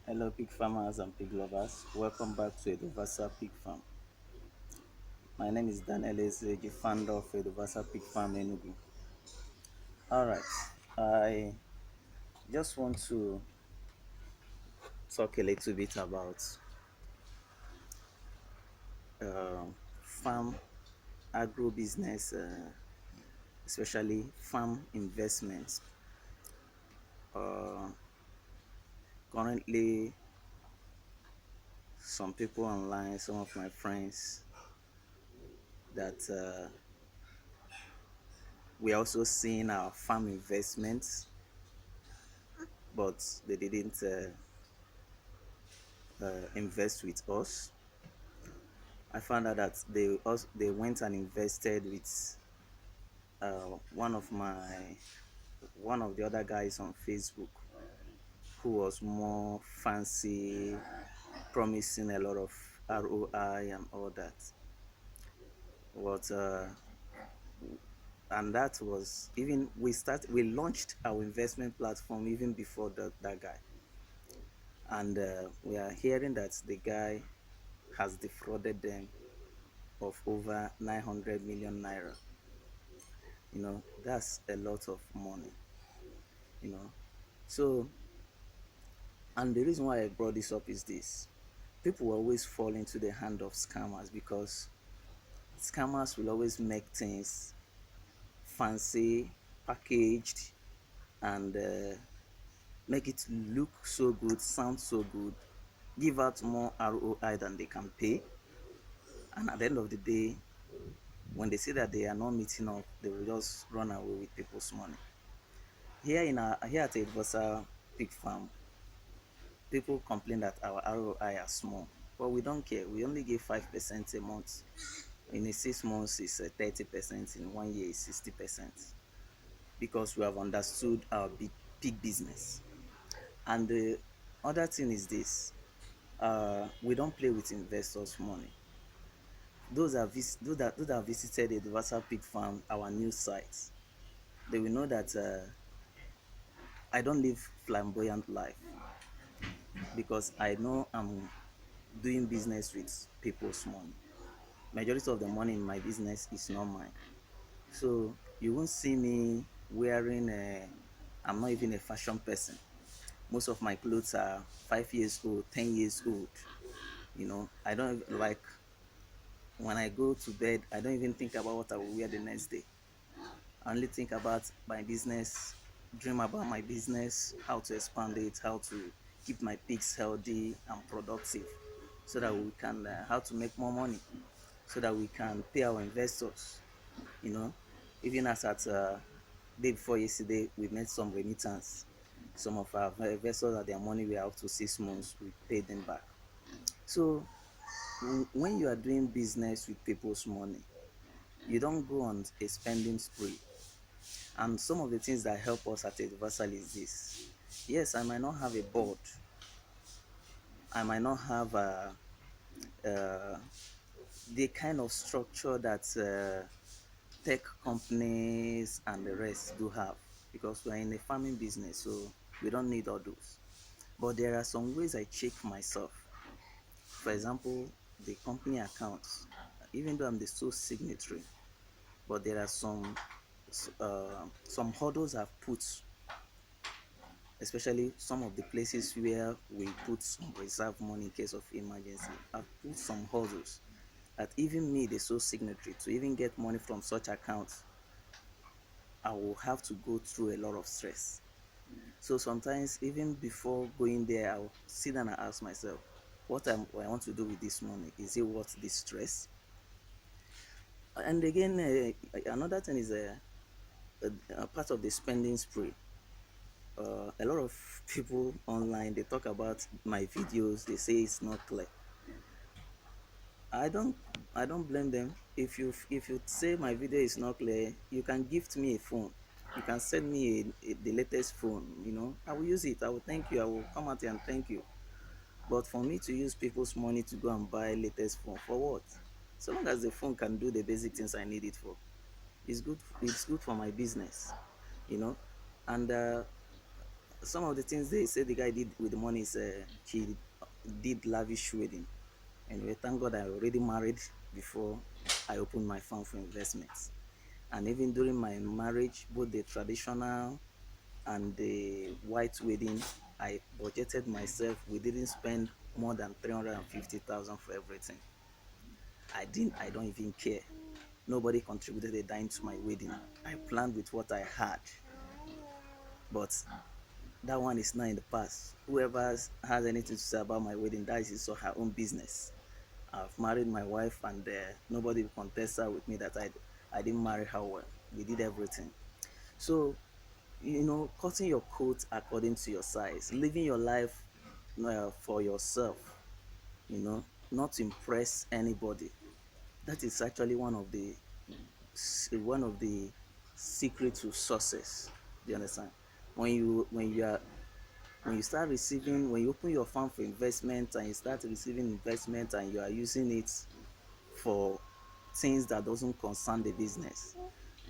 Hello, pig farmers and pig lovers. Welcome back to Edovasal Pig Farm. My name is Daniel Ezeji, founder of Edovasal Pig Farm Enugu. All right, I just want to talk a little bit about farm agribusiness, especially farm investments. Uh, Currently, some people online, some of my friends, that we're also seeing our farm investments, but they didn't invest with us. I found out that they went and invested with one of the other guys on Facebook who was more fancy, promising a lot of ROI and all that. But and that was even we launched our investment platform even before that guy, and we are hearing that the guy has defrauded them of over 900 million naira. That's a lot of money. you know so, and the reason why I brought this up is this: people will always fall into the hand of scammers because scammers will always make things fancy, packaged, and make it look so good, sound so good, give out more ROI than they can pay, and at the end of the day, when they see that they are not meeting up, they will just run away with people's money. Here at Edovasal Pig Farm, people complain that our ROI are small, but we don't care. We only give 5% a month. In a 6 months, it's 30%. In 1 year, it's 60%. Because we have understood our big pig business. And the other thing is this: we don't play with investors' money. Those that have visited the Edovasal Pig Farm, our new site, they will know that I don't live flamboyant life because I know I'm doing business with people's money. Majority of the money in my business is not mine. So you won't see me wearing I'm not even a fashion person. Most of my clothes are 5 years old, 10 years old. I don't like, when I go to bed, I don't even think about what I will wear the next day. I only think about my business, dream about my business, how to expand it, how to keep my pigs healthy and productive, so that we can how to make more money, so that we can pay our investors. you know Even as at day before yesterday, we made some remittance. Some of our investors, that their money were up to 6 months, we paid them back. So when you are doing business with people's money, you don't go on a spending spree. And some of the things that help us at Edovasal is this: yes, I might not have a board, I might not have uh, the kind of structure that tech companies and the rest do have, because we're in a farming business, so we don't need all those. But there are some ways I check myself. For example, the company accounts. Even though I'm the sole signatory, but there are some hurdles I've put, especially some of the places where we put some reserve money in case of emergency. I've put some hurdles that even me, the sole signatory, to even get money from such accounts, I will have to go through a lot of stress. So sometimes, even before going there, I'll sit down and ask myself, what I want to do with this money? Is it worth this stress? And again, another thing is a part of the spending spree. A lot of people online, they talk about my videos. They say it's not clear. I don't I don't blame them. If you say my video is not clear, you can gift me a phone. You can send me the latest phone. I will use it. I will thank you. I will come out here and thank you. But for me to use people's money to go and buy latest phone, for what? So long as the phone can do the basic things I need it for, it's good. It's good for my business. you know. And some of the things they say the guy did with the money is he did lavish wedding. Anyway, thank God I already married before I opened my farm for investments. And even during my marriage, both the traditional and the white wedding, I budgeted myself. We didn't spend more than 350,000 for everything. I don't even care. Nobody contributed a dime to my wedding. I planned with what I had. But that one is now in the past. Whoever has anything to say about my wedding, that is his or her own business. I've married my wife, and nobody will contest her with me that I didn't marry her well. We did everything. So, cutting your coat according to your size, living your life for yourself, not to impress anybody. That is actually one of the secrets to success. Do you understand? When you open your farm for investment and you start receiving investment and you are using it for things that doesn't concern the business,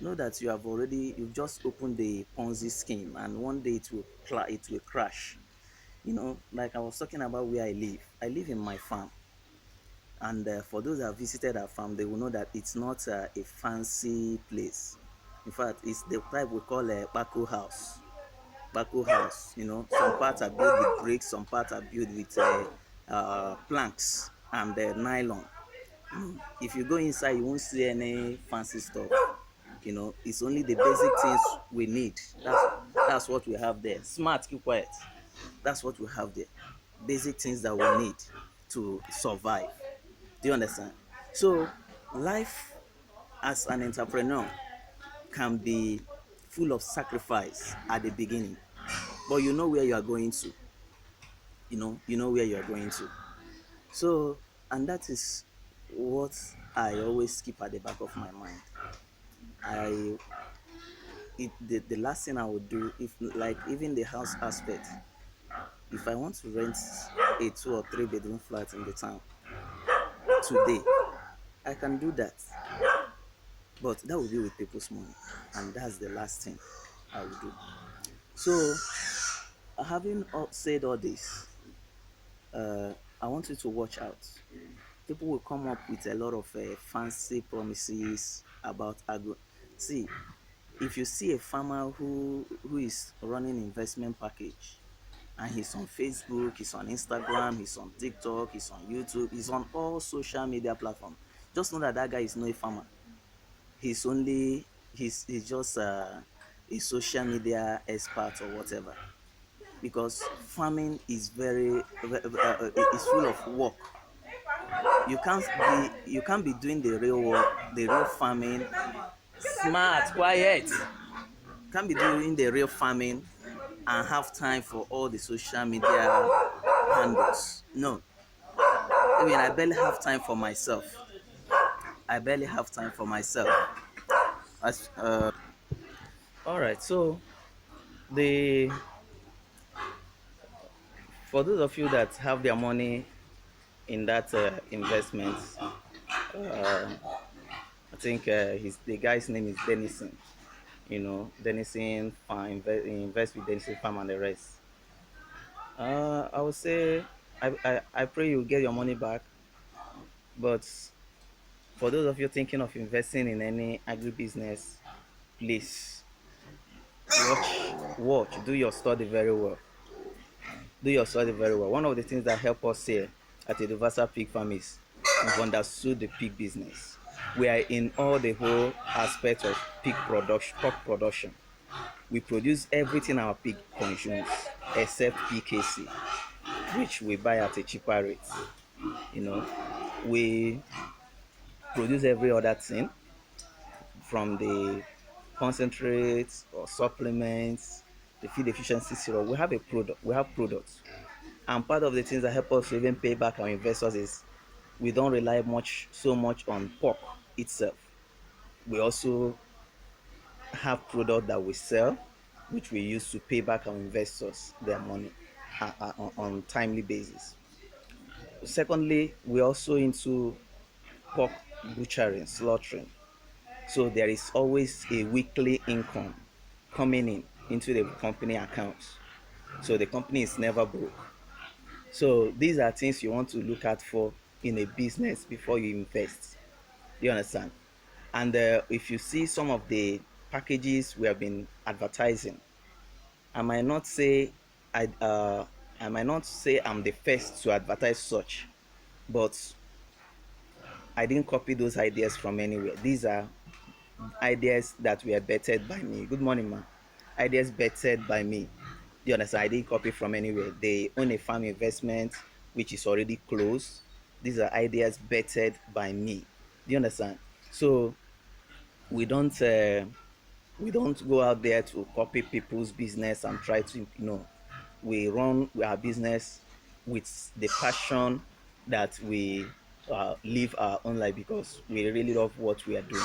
know that you've just opened the Ponzi scheme, and one day it will crash. Like I was talking about where I live in my farm. And for those that have visited our farm, they will know that it's not a fancy place. In fact, it's the type we call a Baku house. Baku house, some parts are built with bricks, some parts are built with planks and nylon. If you go inside, you won't see any fancy stuff. It's only the basic things we need. That's what we have there. Smart, keep quiet. That's what we have there. Basic things that we need to survive. Do you understand? So, life as an entrepreneur can be full of sacrifice at the beginning, but you know where you are going to. You know where you are going to. So, and that is what I always keep at the back of my mind. I the last thing I would do, if like even the house aspect, if I want to rent a 2 or 3 bedroom flat in the town today, I can do that. But that will be with people's money, and that's the last thing I will do. So, having said all this, I want you to watch out. People will come up with a lot of fancy promises about agro. See, if you see a farmer who is running investment package, and he's on Facebook, he's on Instagram, he's on TikTok, he's on YouTube, he's on all social media platforms, just know that that guy is not a farmer. He's just a social media expert or whatever, because farming is is full of work. You can't be doing the real work, the real farming. Smart, quiet. Can't be doing the real farming and have time for all the social media handles. No, I barely have time for myself. I barely have time for myself. As All right, so the for those of you that have their money in that investment, I think the guy's name is Denison. Denison Farm, invest with Denison Farm and the rest. I would say I pray you get your money back. But for those of you thinking of investing in any agribusiness, please do your study very well. Do your study very well. One of the things that help us here at Edovasal Pig Farm is we've understood the pig business. We are in all the whole aspects of pork production. We produce everything our pig consumes except PKC, which we buy at a cheaper rate. We produce every other thing, from the concentrates or supplements, the feed efficiency syrup. We have products. And part of the things that help us to even pay back our investors is we don't rely so much on pork itself. We also have products that we sell, which we use to pay back our investors their money on timely basis. Secondly, we're also into pork butchering, slaughtering. So there is always a weekly income coming into the company accounts. So the company is never broke. So these are things you want to look out for in a business before you invest. Do you understand? And if you see some of the packages we have been advertising, I might not say I uh, I might not say I'm the first to advertise such, but I didn't copy those ideas from anywhere. These are ideas that were bettered by me. Good morning, ma. Ideas bettered by me. Do you understand? I didn't copy from anywhere. They own a farm investment which is already closed. These are ideas bettered by me. Do you understand? So we don't uh, we don't go out there to copy people's business and try to, we run our business with the passion that we live our own life because we really love what we are doing,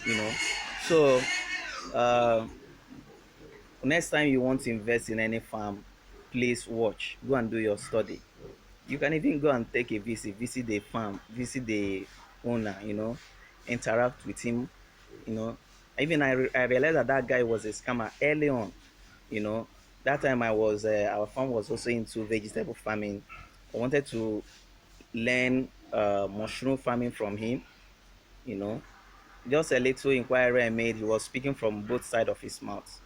you know. So uh, next time you want to invest in any farm, please watch, go and do your study. You can even go and take a visit the farm, visit the owner, interact with him, you know. Even I realized that that guy was a scammer early on, you know. That time our farm was also into vegetable farming. I wanted to learn mushroom farming from him, you know. Just a little inquiry I made, he was speaking from both sides of his mouth.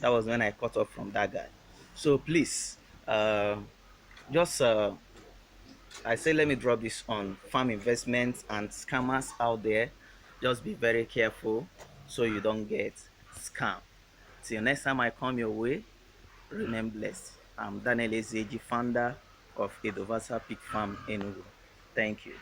That was when I caught up from that guy. So please, just I say let me drop this on farm investments and scammers out there. Just be very careful so you don't get scammed. Till next time I come your way, remain blessed. I'm Daniel Ezeji, founder of Edovasal Pig Farm Enugu. Thank you.